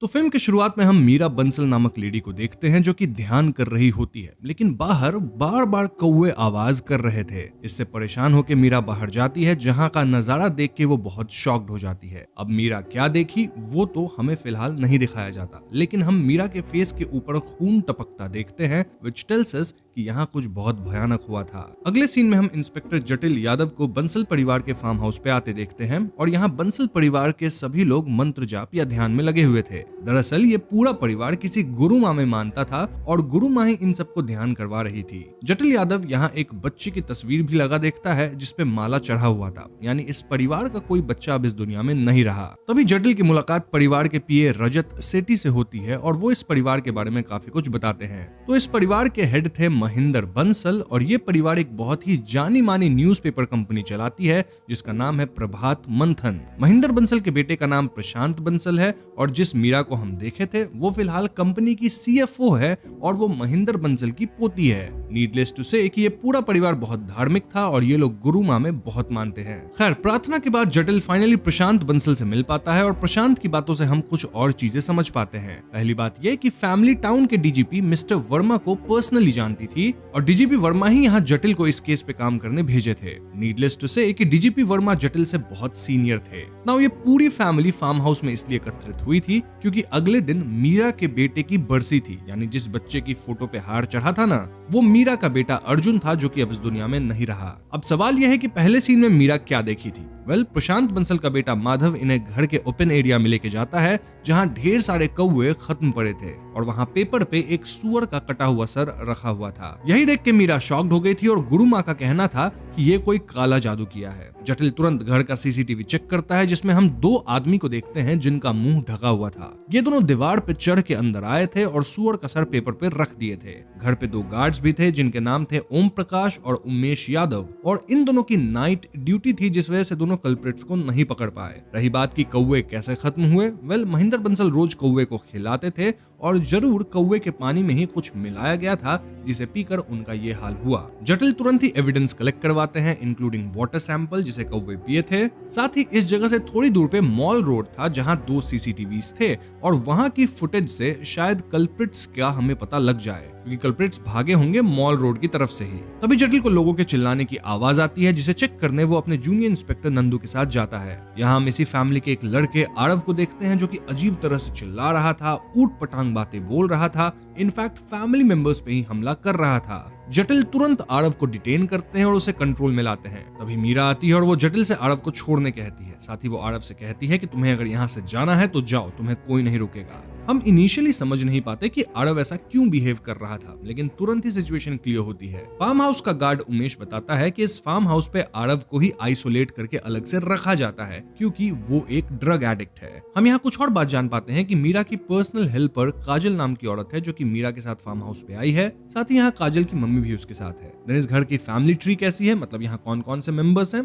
तो फिल्म की शुरुआत में हम मीरा बंसल नामक लेडी को देखते हैं जो कि ध्यान कर रही होती है, लेकिन बाहर बार बार कौवे आवाज कर रहे थे। इससे परेशान होकर मीरा बाहर जाती है, जहां का नजारा देख के वो बहुत शॉक्ड हो जाती है। अब मीरा क्या देखी वो तो हमें फिलहाल नहीं दिखाया जाता, लेकिन हम मीरा के फेस के ऊपर खून टपकता देखते हैं, which tells us कि यहाँ कुछ बहुत भयानक हुआ था। अगले सीन में हम इंस्पेक्टर जटिल यादव को बंसल परिवार के फार्म हाउस पे आते देखते हैं और यहाँ बंसल परिवार के सभी लोग मंत्र जाप या ध्यान में लगे हुए थे। दरअसल ये पूरा परिवार किसी गुरु माँ में मानता था और गुरु माँ ही इन सबको ध्यान करवा रही थी। जटिल यादव यहाँ एक बच्चे की तस्वीर भी लगा देखता है जिसपे माला चढ़ा हुआ था, यानी इस परिवार का कोई बच्चा अब इस दुनिया में नहीं रहा। तभी जटिल की मुलाकात परिवार के पीए रजत सेठी से होती है और वो इस परिवार के बारे में काफी कुछ बताते हैं। तो इस परिवार के हेड थे महिंदर बंसल और ये परिवार एक बहुत ही जानी मानी न्यूज़पेपर कंपनी चलाती है जिसका नाम है प्रभात मंथन। महिंदर बंसल के बेटे का नाम प्रशांत बंसल है और जिस मीरा को हम देखे थे वो फिलहाल कंपनी की सीएफओ है और वो महिंदर बंसल की पोती है। नीडलेस टू से कि ये पूरा परिवार बहुत धार्मिक था और ये लोग गुरु माँ में बहुत मानते हैं। खैर, प्रार्थना के बाद जटिल फाइनली प्रशांत बंसल से मिल पाता है और प्रशांत की बातों से हम कुछ और चीजें समझ पाते हैं। पहली बात ये कि फैमिली टाउन के डीजीपी मिस्टर वर्मा को पर्सनली जानती थी और डीजीपी वर्मा ही यहाँ जटिल को इस केस पे काम करने भेजे थे। नीडलेस टू से कि डीजीपी वर्मा जटिल से बहुत सीनियर थे। नाउ ये पूरी फैमिली फार्म हाउस में इसलिए एकत्रित हुई थी क्योंकि अगले दिन मीरा के बेटे की बरसी थी, यानी जिस बच्चे की फोटो पे हार चढ़ा था ना, वो मीरा का बेटा अर्जुन था जो कि अब इस दुनिया में नहीं रहा। अब सवाल यह है कि पहले सीन में मीरा क्या देखी थी? प्रशांत बंसल का बेटा माधव इन्हें घर के ओपन एरिया में लेके जाता है जहां ढेर सारे कौवे खत्म पड़े थे और वहां पेपर पे एक सुअर का कटा हुआ सर रखा हुआ था। यही देख के मीरा शॉक्ड हो गई थी और गुरु माँ का कहना था कि ये कोई काला जादू किया है। जटिल तुरंत घर का सीसीटीवी चेक करता है जिसमें हम दो आदमी को देखते हैं जिनका मुंह ढका हुआ था। ये दोनों दीवार पे चढ़ के अंदर आए थे और सुअर का सर पेपर पे रख दिए थे। घर पे दो गार्ड्स भी थे जिनके नाम थे ओम प्रकाश और उमेश यादव और इन दोनों की नाइट ड्यूटी थी जिस वजह से दोनों कल्प्रिट्स को नहीं पकड़ पाए। रही बात की कौवे कैसे खत्म हुए, महिंदर बंसल रोज कौवे को खिलाते थे और जरूर कौवे के पानी में ही कुछ मिलाया गया था जिसे पीकर उनका ये हाल हुआ। जटिल तुरंत ही एविडेंस कलेक्ट करवाते हैं इंक्लूडिंग वाटर सैंपल जिसे कौवे पिए थे। साथ ही इस जगह से थोड़ी दूर पे मॉल रोड था जहां दो सीसीटीवीज थे और वहां की फुटेज से शायद कल्प्रिट्स का हमें पता लग जाए क्योंकि कल्प्रिट्स भागे होंगे मॉल रोड की तरफ से ही। तभी जटिल को लोगों के चिल्लाने की आवाज आती है जिसे चेक करने वो अपने जूनियर इंस्पेक्टर नंदू के साथ जाता है। यहाँ हम इसी फैमिली के एक लड़के आरव को देखते हैं जो कि अजीब तरह से चिल्ला रहा था, ऊट पटांग बातें बोल रहा था, इनफैक्ट फैमिली मेंबर्स पे ही हमला कर रहा था। जटिल तुरंत आरव को डिटेन करते हैं और उसे कंट्रोल में लाते हैं। तभी मीरा आती है और वो जटिल से आरव को छोड़ने कहती है। साथ ही वो आरव से कहती है कि तुम्हें अगर यहाँ से जाना है तो जाओ, तुम्हें कोई नहीं रोकेगा। हम इनिशियली समझ नहीं पाते कि आरव ऐसा क्यों बिहेव कर रहा था, लेकिन तुरंत ही सिचुएशन क्लियर होती है। फार्म हाउस का गार्ड उमेश बताता है कि इस फार्म हाउस पे आरव को ही आइसोलेट करके अलग से रखा जाता है क्योंकि वो एक ड्रग एडिक्ट है। हम यहाँ कुछ और बात जान पाते हैं कि मीरा की पर्सनल हेल्पर काजल नाम की औरत है जो कि मीरा के साथ फार्म हाउस पे आई है। साथ ही यहाँ काजल की मम्मी भी उसके साथ है। इस घर की फैमिली ट्री कैसी है, मतलब यहाँ कौन कौन से मेंबर्स हैं,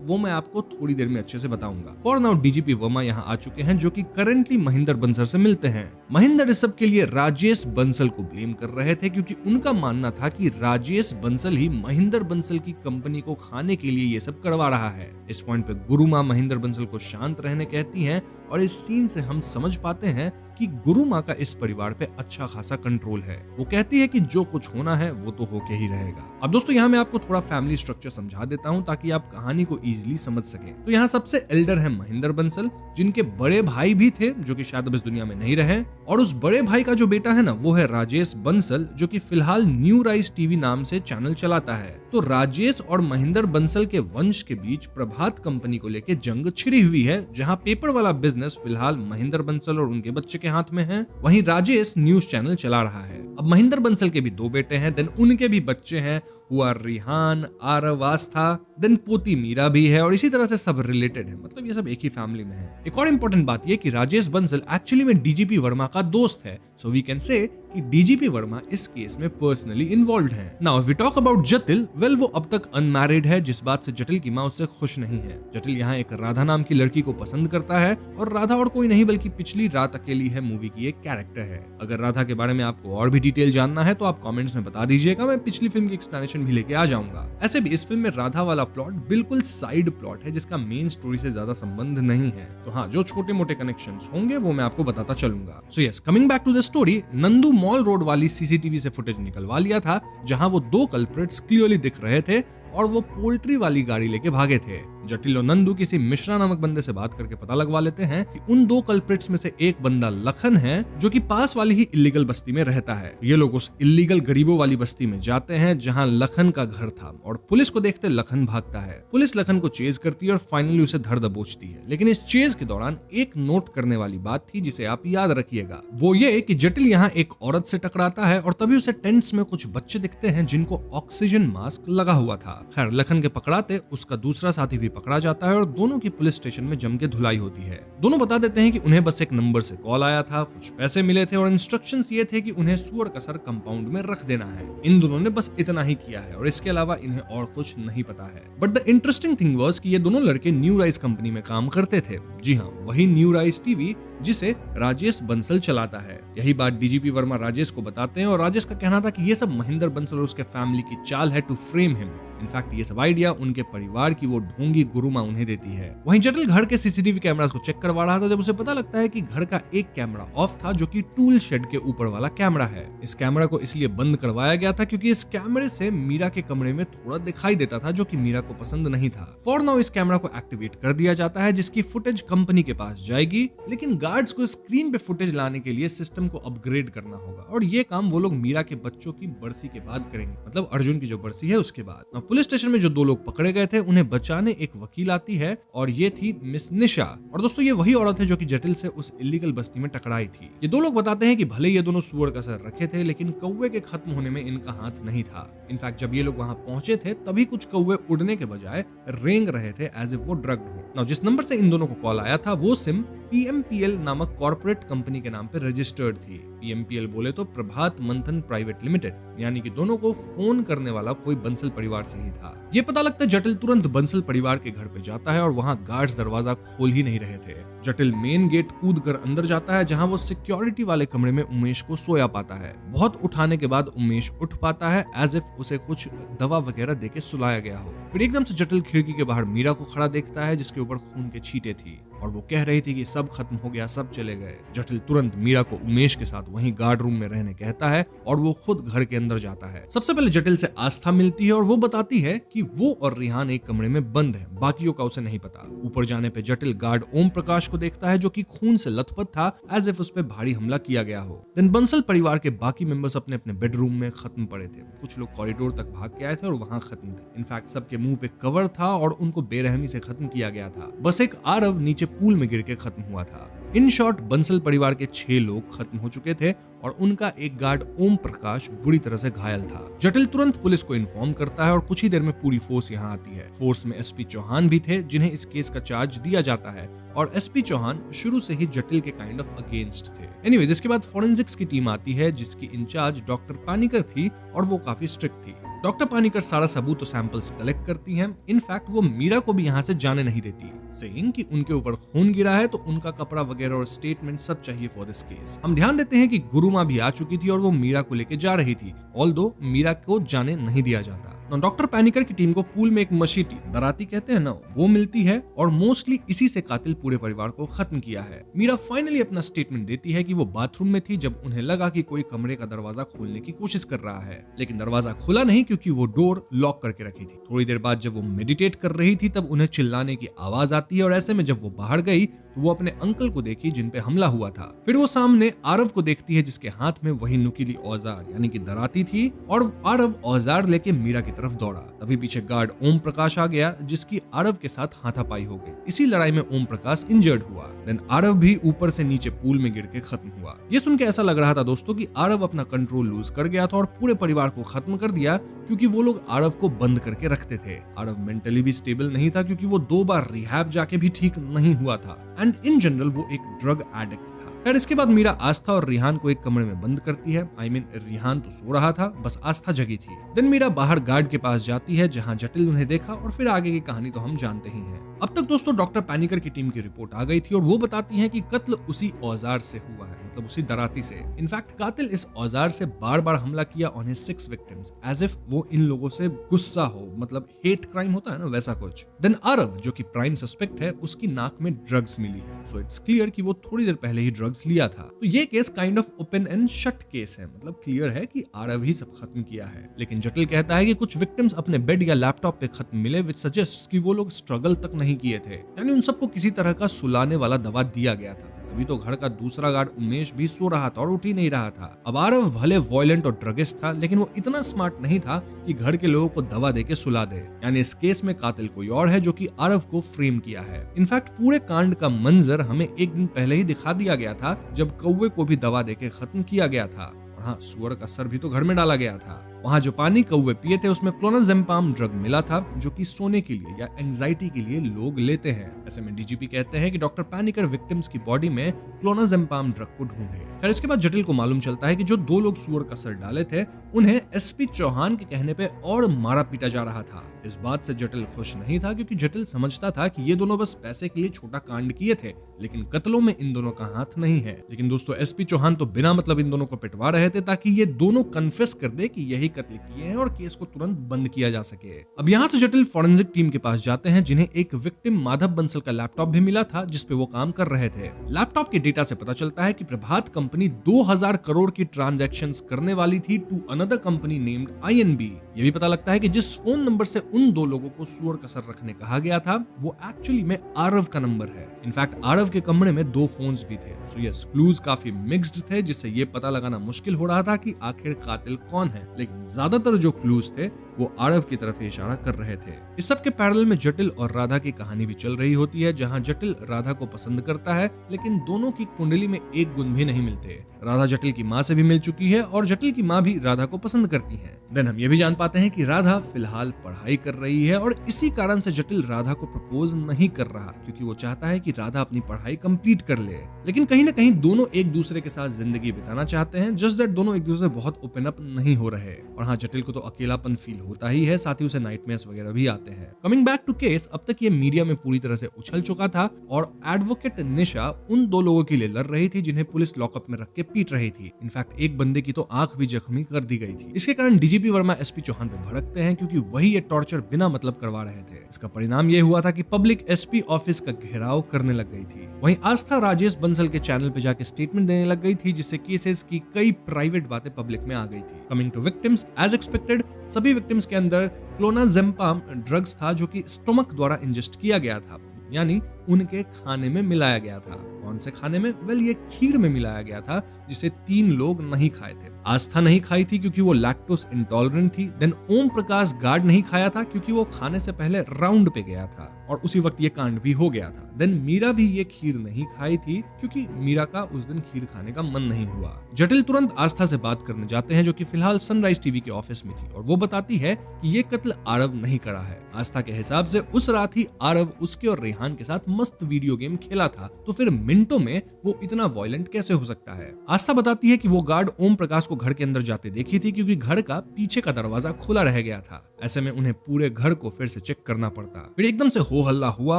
वो मैं आपको थोड़ी देर में अच्छे से बताऊंगा। फॉर नाउ डीजीपी वर्मा यहाँ आ चुके हैं जो कि करेंटली महिंदर बंसल से मिलते हैं। महिंदर इस सब के लिए राजेश बंसल को ब्लेम कर रहे थे क्योंकि उनका मानना था कि राजेश बंसल ही महिंदर बंसल की कंपनी को खाने के लिए ये सब करवा रहा है। इस पॉइंट पे गुरु माँ महिंदर बंसल को शांत रहने कहती हैं और इस सीन से हम समझ पाते हैं कि गुरु माँ का इस परिवार पे अच्छा खासा कंट्रोल है। वो कहती है कि जो कुछ होना है वो तो होके ही रहेगा। अब दोस्तों यहाँ मैं आपको थोड़ा फैमिली स्ट्रक्चर समझा देता हूँ ताकि आप कहानी को इजीली समझ सकें। तो यहाँ सबसे एल्डर है महिंदर बंसल जिनके बड़े भाई भी थे जो कि शायद अब इस दुनिया में नहीं रहे और उस बड़े भाई का जो बेटा है ना वो है राजेश बंसल जो कि फिलहाल न्यू राइज टीवी नाम से चैनल चलाता है। तो राजेश और महिंदर बंसल के वंश के बीच प्रभात कंपनी को लेकर जंग छिड़ी हुई है जहाँ पेपर वाला बिजनेस फिलहाल महिंदर बंसल और उनके बच्चे के हाथ में है, वहीं राजेश न्यूज चैनल चला रहा है। अब महिंदर बंसल के भी दो बेटे हैं, देन उनके भी बच्चे हैं, हुआ रिहान, आरव आस्था, देन पोती मीरा भी है और इसी तरह से सब रिलेटेड है, मतलब ये सब एक ही फैमिली में है। एक और इम्पोर्टेंट बात ये कि राजेश बंसल एक्चुअली में डीजीपी वर्मा का दोस्त है, सो वी कैन से कि डीजीपी वर्मा इस केस में पर्सनली इन्वॉल्व्ड है। नाउ वी टॉक अबाउट जटिल, वो अब तक अनमैरिड है जिस बात से जटिल की माँ उससे खुश नहीं है। जटिल यहाँ एक राधा नाम की लड़की को पसंद करता है और राधा और कोई नहीं बल्कि पिछली रात अकेली है मूवी की एक कैरेक्टर है। अगर राधा के बारे में आपको और भी डिटेल जानना है तो आप कमेंट्स में बता दीजिएगा, मैं पिछली फिल्म की एक्सप्लेनेशन भी लेके आ जाऊंगा। ऐसे भी इस फिल्म में राधा वाला प्लॉट बिल्कुल साइड प्लॉट है जिसका मेन स्टोरी से ज्यादा संबंध नहीं है। तो हाँ, जो छोटे मोटे कनेक्शंस होंगे वो मैं आपको बताता चलूंगा। So yes, coming back to the story, Nandu mall road वाली सीसीटीवी से फुटेज निकलवा लिया था जहां वो दो कल्प्रिट्स क्लियरली दिख रहे थे और वो पोल्ट्री वाली गाड़ी लेके भागे थे। जटिल और नंदू किसी मिश्रा नामक बंदे से बात करके पता लगवा लेते हैं कि उन दो कल्प्रिट्स में से एक बंदा लखन है जो कि पास वाली ही इलीगल बस्ती में रहता है। ये लोग उस इलीगल गरीबों वाली बस्ती में जाते हैं जहां लखन का घर था और पुलिस को देखते लखन भागता है। पुलिस लखन को चेज करती है और फाइनली उसे धर दबोचती है। लेकिन इस चेज के दौरान एक नोट करने वाली बात थी जिसे आप याद रखिएगा, वो ये कि जटिल यहाँ एक औरत से टकराता है और तभी उसे टेंट्स में कुछ बच्चे दिखते हैं जिनको ऑक्सीजन मास्क लगा हुआ था। खैर, लखन के पकड़ाते उसका दूसरा साथी भी पकड़ा जाता है और दोनों की पुलिस स्टेशन में जम के धुलाई होती है। दोनों बता देते हैं कि उन्हें बस एक नंबर से कॉल आया था, कुछ पैसे मिले थे और इंस्ट्रक्शंस ये थे कि उन्हें सुअर कसर कंपाउंड में रख देना है। इन दोनों ने बस इतना ही किया है और इसके अलावा इन्हें और कुछ नहीं पता है। But the interesting thing was कि ये दोनों लड़के न्यू राइज कंपनी में काम करते थे। जी हाँ, वही न्यू राइज टीवी जिसे राजेश बंसल चलाता है। यही बात डीजीपी वर्मा राजेश को बताते हैं और राजेश का कहना था कि ये सब महेंद्र बंसल और उसके फैमिली की चाल है टू फ्रेम हिम। इनफैक्ट ये सब आइडिया उनके परिवार की वो ढोंगी गुरुमा उन्हें देती है। वहीं जटिल घर के सीसीटीवी कैमरास को चेक करवा रहा था जब उसे पता लगता है कि घर का एक कैमरा ऑफ था जो कि टूल शेड के ऊपर वाला कैमरा है। इस कैमरा को इसलिए बंद करवाया गया था क्योंकि इस कैमरे से मीरा के कमरे में थोड़ा दिखाई देता था जो कि मीरा को पसंद नहीं था। फॉर नाउ इस कैमरा को एक्टिवेट कर दिया जाता है जिसकी फुटेज कंपनी के पास जाएगी, लेकिन गार्ड्स को स्क्रीन पे फुटेज लाने के लिए सिस्टम को अपग्रेड करना होगा और ये काम वो लोग मीरा के बच्चों की बरसी के बाद करेंगे, मतलब अर्जुन की जो बरसी है उसके बाद। पुलिस स्टेशन में जो दो लोग पकड़े गए थे उन्हें बचाने एक वकील आती है और ये थी मिस निशा। और दोस्तों, ये वही औरत है जो कि जटिल से उस इलीगल बस्ती में टकराई थी। ये दो लोग बताते हैं कि भले ये दोनों सुअर का सर रखे थे लेकिन कौवे के खत्म होने में इनका हाथ नहीं था। इनफैक्ट जब ये लोग वहां पहुंचे थे तभी कुछ कौवे उड़ने के बजाय रेंग रहे थे एज इफ वो ड्रग्ड हो। नाउ जिस नंबर से इन दोनों को कॉल आया था वो सिम PMPL नामक कॉर्पोरेट कंपनी के नाम पे रजिस्टर्ड थी। PMPL बोले तो प्रभात मंथन प्राइवेट लिमिटेड, यानी कि दोनों को फोन करने वाला कोई बंसल परिवार से ही था। ये पता लगता है जटिल तुरंत बंसल परिवार के घर पे जाता है और वहां गार्ड्स दरवाजा खोल ही नहीं रहे थे। जटिल मेन गेट कूद कर अंदर जाता है जहां वो सिक्योरिटी वाले कमरे में उमेश को सोया पाता है। बहुत उठाने के बाद उमेश उठ पाता है एज इफ उसे कुछ दवा वगैरह देके सुलाया गया हो। फिर एकदम से जटिल खिड़की के बाहर मीरा को खड़ा देखता है जिसके ऊपर खून के छींटे थी और वो कह रही थी कि सब खत्म हो गया, सब चले गए। जटिल तुरंत मीरा को उमेश के साथ वहीं गार्ड रूम में रहने कहता है और वो खुद घर के अंदर जाता है। सबसे पहले जटिल से आस्था मिलती है और वो बताती है कि वो और रिहान एक कमरे में बंद है, बाकियों का उसे नहीं पता। ऊपर जाने पे जटिल गार्ड ओम प्रकाश को देखता है जो कि खून से लथपथ था एज इफ उस पे भारी हमला किया गया हो। देन बंसल परिवार के बाकी मेंबर्स अपने अपने बेडरूम में खत्म पड़े थे। कुछ लोग कॉरिडोर तक भाग के आए थे और वहां खत्म थे। इनफैक्ट सबके मुंह पे कवर था और उनको बेरहमी से खत्म किया गया था। बस एक आरव नीचे पूल में गिर के खत्म हुआ था। इन शॉर्ट बंसल परिवार के 6 लोग खत्म हो चुके थे और उनका एक गार्ड ओम प्रकाश बुरी तरह से घायल था। जटिल तुरंत पुलिस को इन्फॉर्म करता है और कुछ ही देर में पूरी फोर्स यहाँ आती है। फोर्स में एसपी चौहान भी थे जिन्हें इस केस का चार्ज दिया जाता है और एसपी चौहान शुरू से ही जटिल के काइंड ऑफ अगेंस्ट थे। एनीवेज, इसके बाद फोरेंसिक्स की टीम आती है जिसकी इंचार्ज डॉक्टर पानीकर थी और वो काफी स्ट्रिक्ट थी। डॉक्टर पानीकर सारा सबूत और सैंपल्स कलेक्ट करती हैं। इनफैक्ट वो मीरा को भी यहाँ से जाने नहीं देती, सेइंग कि उनके ऊपर खून गिरा है तो उनका कपड़ा वगैरह और स्टेटमेंट सब चाहिए फॉर दिस केस। हम ध्यान देते हैं कि गुरुमा भी आ चुकी थी और वो मीरा को लेके जा रही थी, ऑल्दो मीरा को जाने नहीं दिया जाता। डॉक्टर पानीकर की टीम को पूल में एक मशीटी, दराती कहते हैं ना, वो मिलती है और मोस्टली इसी से कातिल पूरे परिवार को खत्म किया है। मीरा फाइनली अपना स्टेटमेंट देती है कि वो बाथरूम में थी जब उन्हें लगा कि कोई कमरे का दरवाजा खोलने की कोशिश कर रहा है, लेकिन दरवाजा खुला नहीं क्योंकि वो डोर लॉक करके रखी थी। थोड़ी देर बाद जब वो मेडिटेट कर रही थी तब उन्हें चिल्लाने की आवाज आती है और ऐसे में जब वो बाहर गई तो वो अपने अंकल को देखी जिन पे हमला हुआ था। फिर वो सामने आरव को देखती है जिसके हाथ में वही नुकीली औजार यानी कि दराती थी और आरव औजार लेके मीरा की तरफ दौड़ा। तभी पीछे गार्ड ओम प्रकाश आ गया जिसकी आरव के साथ हाथापाई हो गई। इसी लड़ाई में ओम प्रकाश इंजर्ड हुआ। देन आरव भी ऊपर से नीचे पूल में गिर के खत्म हुआ। ये सुन के ऐसा लग रहा था दोस्तों कि आरव अपना कंट्रोल लूज कर गया था और पूरे परिवार को खत्म कर दिया क्योंकि वो लोग आरव को बंद करके रखते थे। आरव मेंटली भी स्टेबल नहीं था क्योंकि वो 2 बार रिहैब जाके भी ठीक नहीं हुआ था एंड इन जनरल वो एक ड्रग एडिक्ट था। खैर, इसके बाद मीरा आस्था और रिहान को एक कमरे में बंद करती है। रिहान तो सो रहा था, बस आस्था जगी थी। देन मीरा बाहर गार्ड के पास जाती है जहां जटिल उन्हें देखा और फिर आगे की कहानी तो हम जानते ही हैं। अब तक दोस्तों डॉक्टर पैनिकर की टीम की रिपोर्ट आ गई थी और वो बताती है कि कत्ल उसी औजार से हुआ है, मतलब उसी दराती से। इनफैक्ट कातिल इस औजार से बार बार हमला किया on his 6 victims, as if वो इन लोगों से गुस्सा हो, मतलब हेट क्राइम होता है ना, वैसा कुछ। देन आरव जो कि प्राइम सस्पेक्ट है, उसकी नाक में ड्रग्स मिली है, सो इट्स क्लियर कि वो थोड़ी देर पहले ही ड्रग्स लिया था। तो ये case kind of open and shut case है, मतलब क्लियर है कि आरव ही सब खत्म किया है। लेकिन जटिल कहता है कि कुछ विक्टिम्स अपने बेड या लैपटॉप पे खत्म मिले, विच सजेस्ट कि वो लोग स्ट्रगल तक नहीं किए थे, यानी उन सबको किसी तरह का सुलाने वाला दवा दिया गया था। तभी तो घर का दूसरा गार्ड उमेश भी सो रहा था और उठ ही नहीं रहा था। अब आरव भले वॉयलेंट और ड्रगिस्ट था, लेकिन वो इतना स्मार्ट नहीं था कि घर के लोगों को दवा देके सुला दे। यानी इस केस में कातिल कोई और है जो कि आरव को फ्रेम किया है। इनफैक्ट पूरे कांड का मंजर हमें एक दिन पहले ही दिखा दिया गया था, जब कौवे को भी दवा देके खत्म किया गया था। और हाँ, सुअर का सर भी तो घर में डाला गया था। वहां जो पानी कौवे पिए थे उसमें क्लोनाजेपाम ड्रग मिला था, जो कि सोने के लिए या एंजाइटी के लिए लोग लेते हैं। ऐसे में डीजीपी कहते हैं कि डॉक्टर पैनिकर विक्टिम्स की बॉडी में क्लोनाजेपाम ड्रग को ढूंढे। फिर इसके बाद जटिल को मालूम चलता है कि जो 2 लोग सुअर का सर डाले थे, उन्हें एसपी चौहान के कहने पे और मारा पीटा जा रहा था। इस बात से जटिल खुश नहीं था, क्योंकि जटिल समझता था कि ये दोनों बस पैसे के लिए छोटा कांड किए थे, लेकिन कत्लों में इन दोनों का हाथ नहीं है। लेकिन दोस्तों एसपी चौहान तो बिना मतलब इन दोनों को पिटवा रहे थे, ताकि ये दोनों कन्फेस कर दे कि यही कत्ल किए हैं और केस को तुरंत बंद किया जा सके। अब यहाँ से जटिल फॉरेंसिक टीम के पास जाते हैं, जिन्हें एक विक्टिम माधव बंसल का लैपटॉप भी मिला था, जिसपे वो काम कर रहे थे। लैपटॉप के डेटा से पता चलता है कि प्रभात कंपनी 2000 करोड़ की ट्रांजैक्शंस करने वाली थी to another company named INB। ये भी पता लगता है कि जिस फोन नंबर से उन 2 लोगों को सुअर का सर रखने कहा गया था, वो एक्चुअली में आरव का नंबर है। इनफैक्ट आरव के कमरे में 2 फोन्स भी थे। सो यस, क्लूज काफी मिक्स्ड थे, जिससे ये पता लगाना मुश्किल हो रहा था कि आखिर कातिल कौन है। लेकिन ज्यादातर जो क्लूज थे वो आरव की तरफ इशारा कर रहे थे। इस सब के पैरेलल में जटिल और राधा की कहानी भी चल रही होती है, जहां जटिल राधा को पसंद करता है, लेकिन दोनों की कुंडली में एक गुण भी नहीं मिलते। राधा जटिल की माँ से भी मिल चुकी है और जटिल की माँ भी राधा को पसंद करती है। देन हम ये भी जान पाते हैं कि राधा फिलहाल पढ़ाई कर रही है और इसी कारण से जटिल राधा को प्रपोज नहीं कर रहा, क्योंकि वो चाहता है कि राधा अपनी पढ़ाई कंप्लीट कर ले। लेकिन कहीं ना कहीं दोनों एक दूसरे के साथ जिंदगी बिताना चाहते हैं, जस्ट दैट दोनों एक दूसरे से बहुत ओपन अप नहीं हो रहे। और हाँ, जटिल को तो अकेलापन फील होता ही है, साथ ही उसे नाइटमेयर्स वगैरह भी आते हैं। कमिंग बैक टू केस, अब तक ये मीडिया में पूरी तरह से उछल चुका था और एडवोकेट निशा उन 2 लोगों के लिए लड़ रही थी जिन्हें पुलिस लॉकअप में रख के पीट रही थी। इनफैक्ट एक बंदे की तो आंख भी जख्मी कर दी गई थी। इसके कारण डीजीपी वर्मा एसपी चौहान पे भड़कते हैं, क्योंकि वही ये टॉर्चर बिना मतलब करवा रहे थे। इसका परिणाम ये हुआ था कि पब्लिक एसपी ऑफिस का घेराव करने लग गई थी। वहीं आस्था राजेश बंसल के चैनल पे जाके स्टेटमेंट देने लग गई थी, जिससे केसेस की कई प्राइवेट बातें पब्लिक में आ गई थी। Coming to victims, as expected सभी विक्टिम्स के अंदर क्लोनाजेपाम ड्रग्स था, जो कि स्टोमक द्वारा इंजेस्ट किया गया था, यानी उनके खाने में मिलाया गया था। कौन से खाने में? वेल, ये खीर में मिलाया गया था, जिसे 3 लोग नहीं खाए थे। आस्था नहीं खाई थी क्योंकि वो लैक्टोज इंटॉलरेंट थी। देन ओम प्रकाश गार्ड नहीं खाया था क्योंकि वो खाने से पहले राउंड पे गया था और उसी वक्त ये कांड भी हो गया था। देन मीरा भी ये खीर नहीं खाई थी क्योंकि मीरा का उस दिन खीर खाने का मन नहीं हुआ। जटिल तुरंत आस्था से बात करने जाते हैं, जो कि फिलहाल सनराइज टीवी के ऑफिस में थी, और वो बताती है कि ये कत्ल आरव नहीं करा है। आस्था के हिसाब से उस रात ही आरव उसके और रेहान के साथ मस्त वीडियो गेम खेला था, तो फिर मिनटों में वो इतना वायलेंट कैसे हो सकता है। आस्था बताती है कि वो गार्ड ओम प्रकाश को घर के अंदर जाते देखी थी, क्योंकि घर का पीछे का दरवाजा खुला रह गया था। ऐसे में उन्हें पूरे घर को फिर से चेक करना पड़ता। फिर एकदम से हो हल्ला हुआ,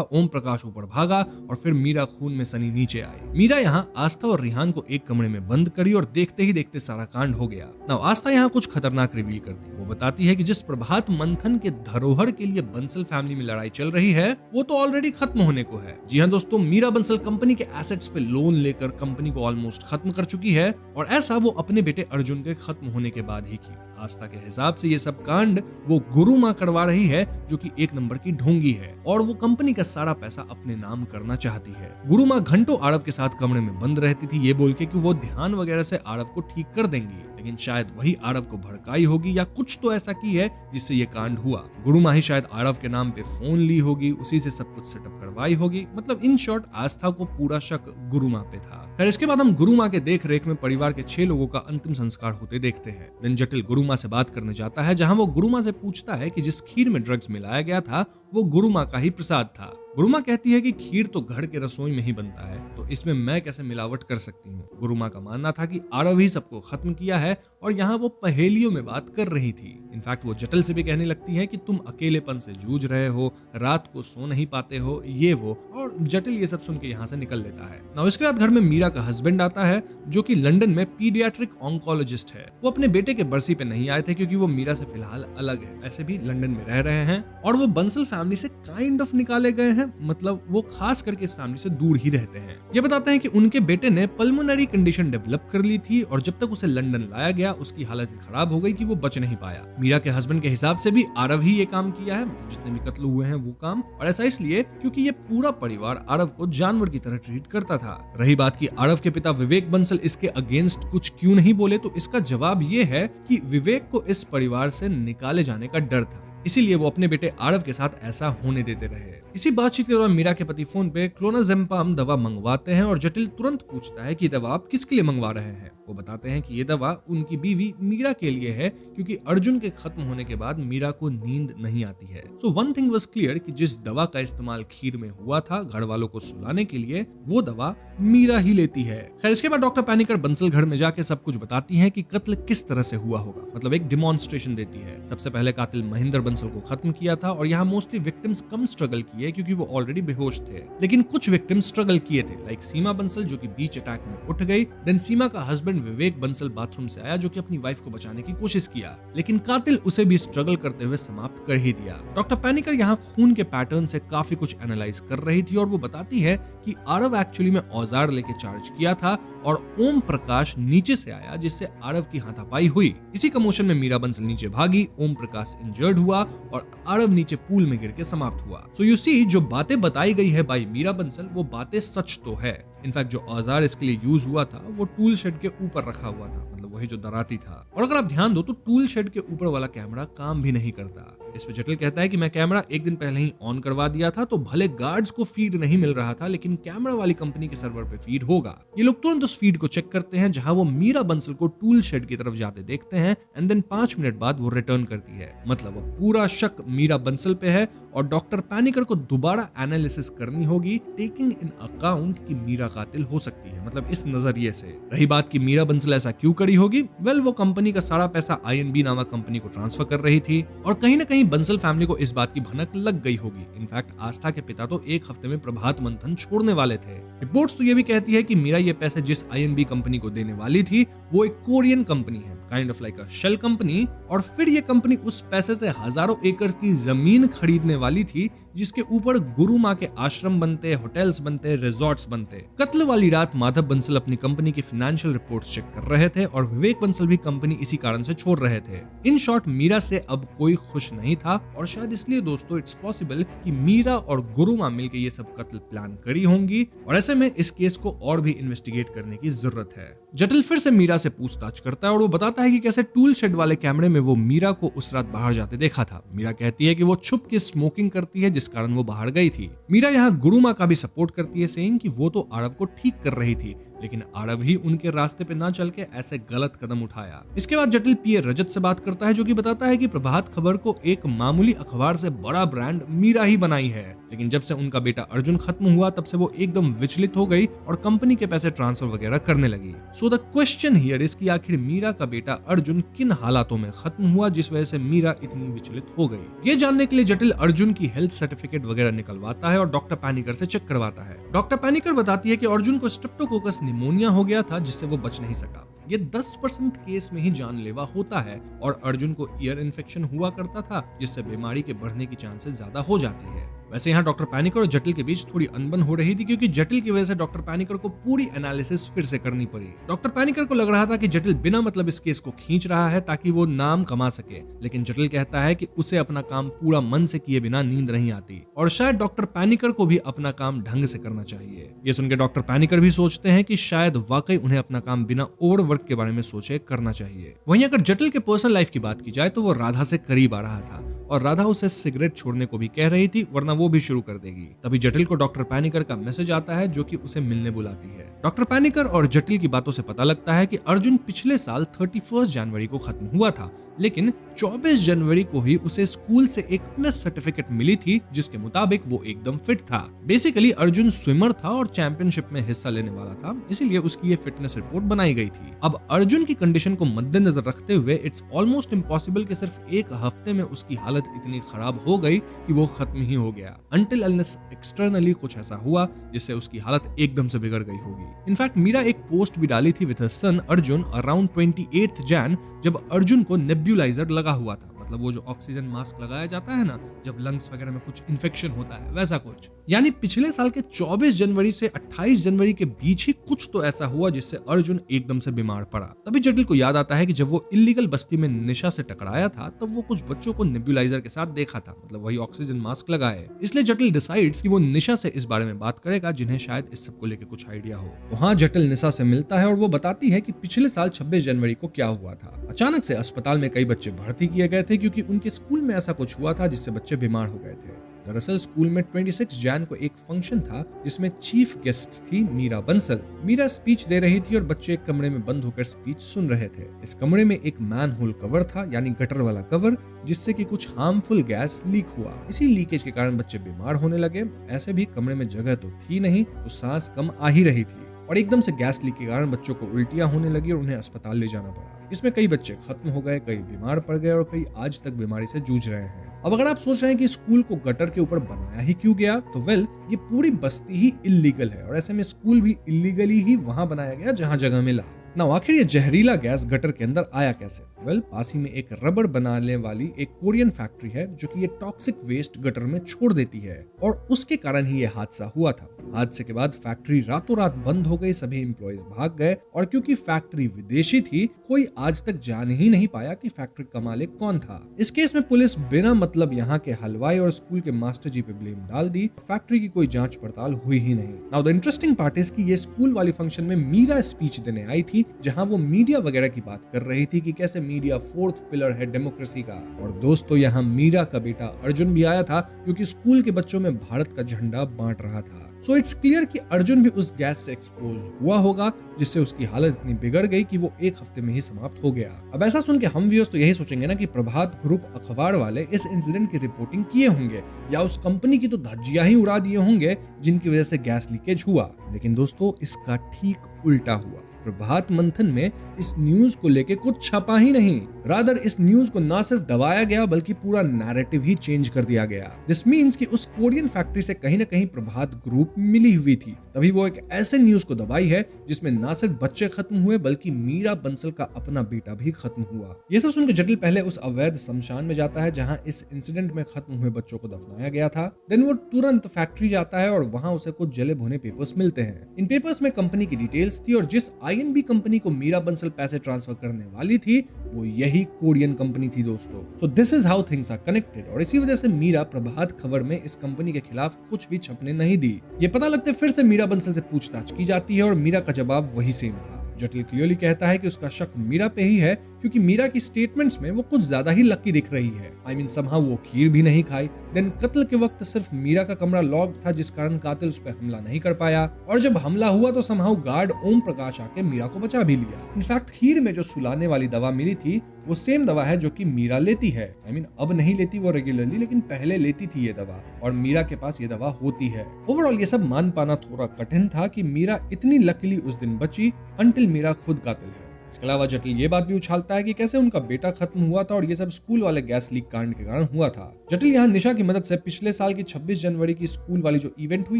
ओम प्रकाश ऊपर भागा और फिर मीरा खून में सनी नीचे आई। मीरा यहाँ आस्था और रिहान को एक कमरे में बंद करी और देखते ही देखते सारा कांड हो गया। नाउ आस्था यहाँ कुछ खतरनाक रिवील करती। वो बताती है कि जिस प्रभात मंथन के धरोहर के लिए बंसल फैमिली में लड़ाई चल रही है, वो तो ऑलरेडी खत्म होने को है। जी हाँ दोस्तों, मीरा बंसल कंपनी के एसेट्स पे लोन लेकर कंपनी को ऑलमोस्ट खत्म कर चुकी है, और ऐसा वो अपने बेटे अर्जुन के खत्म होने के बाद ही की। आस्था के हिसाब से ये सब कांड वो गुरु माँ करवा रही है, जो कि एक नंबर की ढोंगी है, और वो कंपनी का सारा पैसा अपने नाम करना चाहती है। गुरु माँ घंटों आरव के साथ कमरे में बंद रहती थी, ये बोल के कि वो ध्यान वगैरह से आरव को ठीक कर देंगी, लेकिन शायद वही आरव को भड़काई होगी या कुछ तो ऐसा की है जिससे ये कांड हुआ। गुरु माँ ही शायद आरव के नाम पे फोन ली होगी, उसी से सब कुछ सेटअप करवाई होगी। मतलब इन शॉर्ट आस्था को पूरा शक गुरु माँ पे था। फिर इसके बाद हम गुरु माँ के देख रेख में परिवार के 6 लोगों का अंतिम संस्कार होते देखते हैं। दिन जटिल गुरु माँ से बात करने जाता है, जहाँ वो गुरु माँ से पूछता है कि जिस खीर में ड्रग्स मिलाया गया था वो गुरु माँ का ही प्रसाद था। गुरु माँ कहती है कि खीर तो घर के रसोई में ही बनता है, तो इसमें मैं कैसे मिलावट कर सकती हूँ। गुरु माँ का मानना था कि आरव ही सबको खत्म किया है और यहाँ वो पहेलियों में बात कर रही थी। इनफैक्ट वो जटिल से भी कहने लगती है कि तुम अकेलेपन से जूझ रहे हो, रात को सो नहीं पाते हो, ये वो, और जटिल ये सब सुन के यहाँ से निकल लेता है। ना इसके बाद घर में मीरा का हस्बैंड आता है जो कि लंदन में पीडियाट्रिक ऑन्कोलॉजिस्ट है। वो अपने बेटे के बरसी पे नहीं आए थे क्योंकि वो मीरा से फिलहाल अलग है, ऐसे भी लंदन में रह रहे हैं और वो बंसल फैमिली से काइंड ऑफ निकाले गए हैं, मतलब वो खास करके इस फैमिली से दूर ही रहते हैं। ये बताते हैं कि उनके बेटे ने पल्मोनरी कंडीशन डेवलप कर ली थी और जब तक उसे लंदन लाया गया उसकी हालत खराब हो गई कि वो बच नहीं पाया। मीरा के हस्बैंड के हिसाब से भी आरव ही ये काम किया है, मतलब जितने भी कत्ल हुए हैं वो काम, और ऐसा इसलिए क्योंकि ये पूरा परिवार आरव को जानवर की तरह ट्रीट करता था। रही बात की आरव के पिता विवेक बंसल इसके अगेंस्ट कुछ क्यों नहीं बोले, तो इसका जवाब ये है कि विवेक को इस परिवार से निकाले जाने का डर था, इसीलिए वो अपने बेटे आरव के साथ ऐसा होने देते रहे। इसी बातचीत के दौरान मीरा के पति फोन पे क्लोनाजेपम दवा मंगवाते हैं और जटिल तुरंत पूछता है कि दवा आप किसके लिए मंगवा रहे हैं। वो बताते हैं कि ये दवा उनकी बीवी मीरा के लिए है क्योंकि अर्जुन के खत्म होने के बाद मीरा को नींद नहीं आती है। So one thing was clear कि जिस दवा का इस्तेमाल खीर में हुआ था घर वालों को सुलाने के लिए, वो दवा मीरा ही लेती है। खैर इसके बाद डॉक्टर पैनिकर बंसल घर में जाके सब कुछ बताती है कि कत्ल किस तरह से हुआ होगा, मतलब एक डिमॉन्स्ट्रेशन देती है। सबसे पहले कातिल महेंद्र बंसल को खत्म किया था और यहाँ मोस्टली विक्टिम्स कम स्ट्रगल किए क्योंकि वो ऑलरेडी बेहोश थे, लेकिन कुछ विक्टिम्स स्ट्रगल किए थे, लाइक सीमा बंसल जो कि बीच अटैक में उठ गई। देन सीमा का हस्बैंड विवेक बंसल बाथरूम से आया जो कि अपनी वाइफ को बचाने की कोशिश किया, लेकिन कातिल उसे भी स्ट्रगल करते हुए समाप्त कर ही दिया। डॉक्टर पैनिकर यहाँ खून के पैटर्न से काफी कुछ एनालाइज कर रही थी और वो बताती है कि आरव एक्चुअली में औजार लेके चार्ज किया था और ओम प्रकाश नीचे से आया जिससे आरव की हाथापाई हुई। इसी कमोशन में मीरा बंसल नीचे भागी, ओम प्रकाश इंजर्ड हुआ और आरव नीचे पूल में गिर के समाप्त हुआ। सो यू सी, जो बातें बताई गई है बाई मीरा बंसल वो बातें सच तो है। इनफैक्ट जो औजार इसके लिए यूज हुआ था वो टूल शेड के ऊपर रखा हुआ था, मतलब वही जो दराती था। और अगर आप ध्यान दो तो टूल शेड के ऊपर वाला कैमरा काम भी नहीं करता। इस पे जटिल कहता है कि मैं कैमरा एक दिन पहले ही ऑन करवा दिया था, तो भले गार्ड्स को फीड नहीं मिल रहा था लेकिन कैमरा वाली कंपनी के सर्वर पे फीड होगा। ये लोग तुरंत उस फीड को चेक करते हैं जहां वो मीरा बंसल को टूल शेड की तरफ जाते देखते हैं एंड देन 5 मिनट बाद वो रिटर्न करती है। मतलब अब पूरा शक मीरा बंसल पे है और डॉक्टर पैनिकर को दोबारा एनालिसिस करनी होगी, टेकिंग इन अकाउंट कि मीरा कातिल हो सकती है, मतलब इस नजरिए से। रही बात की मीरा बंसल ऐसा क्यों करी होगी, वेल वो कंपनी का सारा पैसा INB नामक कंपनी को ट्रांसफर कर रही थी और कहीं ना कहीं बंसल फैमिली को इस बात की भनक लग गई होगी। इनफैक्ट आस्था के पिता तो एक हफ्ते में प्रभात मंथन छोड़ने वाले थे। रिपोर्ट्स तो ये भी कहती है कि मीरा ये पैसे जिस INB कंपनी को देने वाली थी वो एक कोरियन कंपनी है, kind of like a shell company, और फिर ये कंपनी उस पैसे से हजारों एकड़ की जमीन खरीदने वाली थी जिसके ऊपर गुरु माँ के आश्रम बनते, होटल्स बनते, रिजॉर्ट्स बनते। कत्ल वाली रात माधव बंसल अपनी कंपनी की फाइनेंशियल रिपोर्ट्स चेक कर रहे थे और विवेक बंसल भी कंपनी इसी कारण से छोड़ रहे थे। इन शॉर्ट मीरा से अब कोई खुश नहीं था और शायद इसलिए दोस्तों इट्स पॉसिबल कि मीरा और गुरु माँ मिलकर ये सब कत्ल प्लान करी होंगी और ऐसे में इस केस को और भी इन्वेस्टिगेट करने की जरूरत है। जटिल फिर से मीरा से पूछताछ करता है और वो बताता है कि कैसे टूल शेड वाले कैमरे में वो मीरा को उस रात बाहर जाते देखा था। मीरा कहती है कि वो छुप के स्मोकिंग करती है जिस कारण वो बाहर गई थी। मीरा यहाँ गुरु माँ का भी सपोर्ट करती है, सेइंग कि वो तो आरव को ठीक कर रही थी लेकिन आरव ही उनके रास्ते पे ना चल के ऐसे गलत कदम उठाया। इसके बाद जटिल पीए रजत से बात करता है जो कि बताता है कि प्रभात खबर को एक मामूली अखबार से बड़ा ब्रांड मीरा ही बनाई है, लेकिन जब से उनका बेटा अर्जुन खत्म हुआ तब से वो एकदम विचलित हो गई और कंपनी के पैसे ट्रांसफर वगैरह करने लगी। So the question here is कि आखिर मीरा का बेटा अर्जुन किन हालातों में खत्म हुआ जिस वजह से मीरा इतनी विचलित हो गई। ये जानने के लिए जटिल अर्जुन की हेल्थ सर्टिफिकेट वगैरह निकलवाता है और डॉक्टर पैनिकर से चेक करवाता है। डॉक्टर पैनिकर बताती है कि अर्जुन को स्ट्रेप्टोकोकस निमोनिया हो गया था जिससे वो बच नहीं सका। ये 10% केस में ही जानलेवा होता है और अर्जुन को ईयर इन्फेक्शन हुआ करता था जिससे बीमारी के बढ़ने की चांसेस ज्यादा हो जाती है। वैसे यहाँ डॉक्टर पैनिकर और जटिल के बीच थोड़ी अनबन हो रही थी क्योंकि जटिल की वजह से डॉक्टर पैनिकर को पूरी एनालिसिस फिर से करनी पड़ी। डॉक्टर पैनिकर को लग रहा था कि जटिल बिना मतलब इस केस को खींच रहा है ताकि वो नाम कमा सके, लेकिन जटिल कहता है कि उसे अपना काम पूरा मन से किए बिना नींद नहीं आती और शायद डॉक्टर पैनिकर को भी अपना काम ढंग से करना चाहिए। ये सुनकर डॉक्टर पैनिकर भी सोचते हैं कि शायद वाकई उन्हें अपना काम बिना ओवरवर्क के बारे में सोचे करना चाहिए। वहीं अगर जटिल के पर्सनल लाइफ की बात की जाए तो वो राधा से करीब आ रहा था और राधा उसे सिगरेट छोड़ने को भी कह रही थी, वरना वो वो भी शुरू कर देगी। तभी जटिल को डॉक्टर पैनिकर का मैसेज आता है जो कि उसे मिलने बुलाती है। डॉक्टर पैनिकर और जटिल की बातों से पता लगता है कि अर्जुन पिछले साल 31 जनवरी को खत्म हुआ था, लेकिन 24 जनवरी को ही उसे स्कूल से एक फिटनेस सर्टिफिकेट मिली थी जिसके मुताबिक वो एकदम फिट था। बेसिकली अर्जुन स्विमर था और चैंपियनशिप में हिस्सा लेने वाला था, इसीलिए उसकी ये फिटनेस रिपोर्ट बनाई गई थी। अब अर्जुन की कंडीशन को मद्देनजर रखते हुए इट्स ऑलमोस्ट इम्पॉसिबल कि सिर्फ एक हफ्ते में उसकी हालत इतनी खराब हो गई कि वो खत्म ही हो गया, अनटिल अनलेस एक्सटर्नली कुछ ऐसा हुआ जिससे उसकी हालत एकदम से बिगड़ गई होगी। इनफैक्ट मीरा एक पोस्ट भी डाली थी with her son Arjun around 28 जैन, जब अर्जुन को नेब्यूलाइजर लगा हुआ था, मतलब वो जो ऑक्सीजन मास्क लगाया जाता है ना जब लंग्स वगैरह में कुछ इन्फेक्शन होता है, वैसा कुछ। यानी पिछले साल के 24 जनवरी से 28 जनवरी के बीच ही कुछ तो ऐसा हुआ जिससे अर्जुन एकदम से बीमार पड़ा। तभी जटिल को याद आता है कि जब वो इल्लीगल बस्ती में निशा से टकराया था तब वो कुछ बच्चों को नेब्यूलाइजर के साथ देखा था, मतलब वही ऑक्सीजन मास्क लगाए। इसलिए जटिल डिसाइड्स कि वो निशा से इस बारे में बात करेगा जिन्हें शायद इस सब को लेकर कुछ आइडिया हो। वहाँ जटिल निशा से मिलता है और वो बताती है कि पिछले साल 26 जनवरी को क्या हुआ था। अचानक से अस्पताल में कई बच्चे भर्ती किए गए थे क्योंकि उनके स्कूल में ऐसा कुछ हुआ था जिससे बच्चे बीमार हो गए थे। दरअसल स्कूल में 26 जैन को एक फंक्शन था जिसमें चीफ गेस्ट थी मीरा बंसल। मीरा स्पीच दे रही थी और बच्चे एक कमरे में बंद होकर स्पीच सुन रहे थे। इस कमरे में एक मैन होल कवर था, यानी गटर वाला कवर, जिससे कि कुछ हार्मफुल गैस लीक हुआ। इसी लीकेज के कारण बच्चे बीमार होने लगे। ऐसे भी कमरे में जगह तो थी नहीं, तो सांस कम आ ही रही थी और एकदम से गैस लीक के कारण बच्चों को उल्टियां होने लगी और उन्हें अस्पताल ले जाना पड़ा। इसमें कई बच्चे खत्म हो गए, कई बीमार पड़ गए और कई आज तक बीमारी से जूझ रहे हैं। अब अगर आप सोच रहे हैं कि स्कूल को गटर के ऊपर बनाया ही क्यों गया, तो वेल ये पूरी बस्ती ही इल्लीगल है और ऐसे में स्कूल भी इल्लीगली ही वहां बनाया गया जहां जगह मिला। ना आखिर ये जहरीला गैस गटर के अंदर आया कैसे? वेल पास ही में एक रबर बनाने वाली एक कोरियन फैक्ट्री है जो कि ये टॉक्सिक वेस्ट गटर में छोड़ देती है और उसके कारण ही ये हादसा हुआ था। हादसे के बाद फैक्ट्री रातों रात बंद हो गई, सभी एम्प्लॉयज भाग गए और क्योंकि फैक्ट्री विदेशी थी कोई आज तक जान ही नहीं पाया कि फैक्ट्री का मालिक कौन था। इस केस में पुलिस बिना मतलब यहाँ के हलवाई और स्कूल के मास्टर जी पे ब्लेम डाल दी। फैक्ट्री की कोई जांच पड़ताल हुई ही नहीं। Now the interesting part is कि ये स्कूल वाली फंक्शन में मीरा स्पीच देने आई थी जहां वो मीडिया वगैरह की बात कर रही थी कि कैसे मीडिया फोर्थ पिलर है डेमोक्रेसी का। और दोस्तों यहाँ मीरा का बेटा अर्जुन भी आया था जो कि स्कूल के बच्चों में भारत का झंडा बांट रहा था। सो इट्स क्लियर कि अर्जुन भी उस गैस से एक्सपोज हुआ होगा जिससे उसकी हालत इतनी बिगड़ गई कि वो एक हफ्ते में ही समाप्त हो गया। अब ऐसा सुन के हम व्यूअर्स तो यही सोचेंगे ना कि प्रभात ग्रुप अखबार वाले इस इंसिडेंट की रिपोर्टिंग किए होंगे या उस कंपनी की तो धज्जियां ही उड़ा दिए होंगे जिनकी वजह से गैस लीकेज हुआ। लेकिन दोस्तों इसका ठीक उल्टा हुआ। प्रभात मंथन में इस न्यूज को लेके कुछ छपा ही नहीं, रादर इस न्यूज को ना सिर्फ दबाया गया बल्कि पूरा नैरेटिव ही चेंज कर दिया गया। दिस मीन्स कि उस कोरियन फैक्ट्री से कहीं ना कहीं प्रभात ग्रुप मिली हुई थी, तभी वो एक ऐसे न्यूज को दबाई है जिसमें ना सिर्फ बच्चे खत्म हुए बल्कि मीरा बंसल का अपना बेटा भी खत्म हुआ। ये सब सुनकर जटिल पहले उस अवैध शमशान में जाता है जहां इस इंसिडेंट में खत्म हुए बच्चों को दफनाया गया था। देन वो तुरंत फैक्ट्री जाता है और वहां उसे कुछ जले भुने पेपर्स मिलते हैं। इन पेपर्स में कंपनी की डिटेल्स थी और जिस आईएनबी कंपनी को मीरा बंसल पैसे ट्रांसफर करने वाली थी वो यही कोरियन कंपनी थी दोस्तों। So this is how things are connected और इसी वजह से मीरा प्रभात खबर में इस कंपनी के खिलाफ कुछ भी छपने नहीं दी। ये पता लगते फिर से मीरा बंसल से पूछताछ की जाती है और मीरा का जवाब वही सेम था। जटिल क्लियरली कहता है कि उसका शक मीरा पे ही है क्योंकि मीरा की स्टेटमेंट्स में वो कुछ ज्यादा ही लकी दिख रही है। आई मीन समहाउ वो खीर भी नहीं खाई। देन कत्ल के वक्त सिर्फ मीरा का कमरा लॉक्ड था जिस कारण कातिल उस पर हमला नहीं कर पाया और जब हमला हुआ तो समहाउ गार्ड ओम प्रकाश आके मीरा को बचा भी लिया। इनफैक्ट खीर में जो सुलाने वाली दवा मिली थी वो सेम दवा है जो कि मीरा लेती है। आई मीन अब नहीं लेती वो रेगुलरली, लेकिन पहले लेती थी ये दवा और मीरा के पास ये दवा होती है। ओवरऑल ये सब मान पाना थोड़ा कठिन था कि मीरा इतनी लकीली उस दिन बची अनटिल मीरा खुद कातिल है। इसके अलावा जटिल ये बात भी उछालता है कि कैसे उनका बेटा खत्म हुआ था और ये सब स्कूल वाले गैस लीक कांड के कारण हुआ था। जटिल यहाँ निशा की मदद से पिछले साल की 26 जनवरी की स्कूल वाली जो इवेंट हुई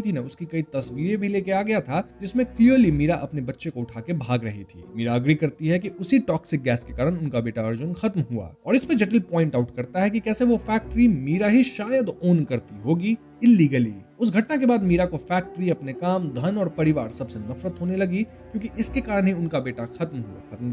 थी ना उसकी कई तस्वीरें भी लेके आ गया था जिसमें क्लियरली मीरा अपने बच्चे को उठा के भाग रही थी। मीरा अग्री करती है कि उसी टॉक्सिक गैस के कारण उनका बेटा अर्जुन खत्म हुआ और इस पे जटिल पॉइंट आउट करता है कि कैसे वो फैक्ट्री मीरा ही शायद ओन करती होगी इल्लीगली। उस घटना के बाद मीरा को फैक्ट्री, अपने काम, धन और परिवार सबसे नफरत होने लगी, क्योंकि इसके कारण ही उनका बेटा खत्म